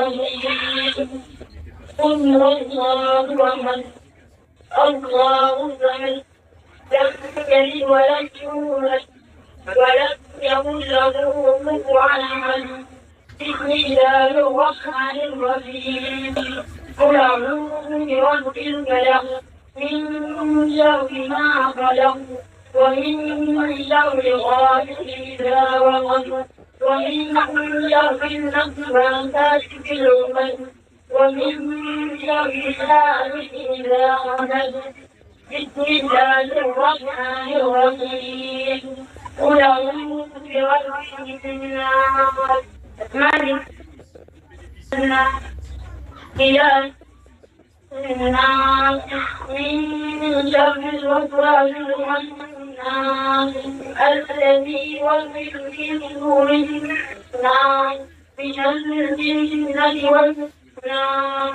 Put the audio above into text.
الرجيم قل هو الله أحد الله الصمد لم يلد ولم يولد ولم يكن له كفوا أحد بسم الله الرحمن الرحيم قل أعوذ برب الفلق من شر ما خلق ومن شر غاسق إذا وقب ومن شر النفاثات في العقد ومن شر حاسد إذا حسد بسم الله الرحمن الرحيم قل أعوذ برب الناس ملك الناس إله الناس من شر الوسواس الخناس الذي يوسوس في صدور الناس من شر الجنة والناس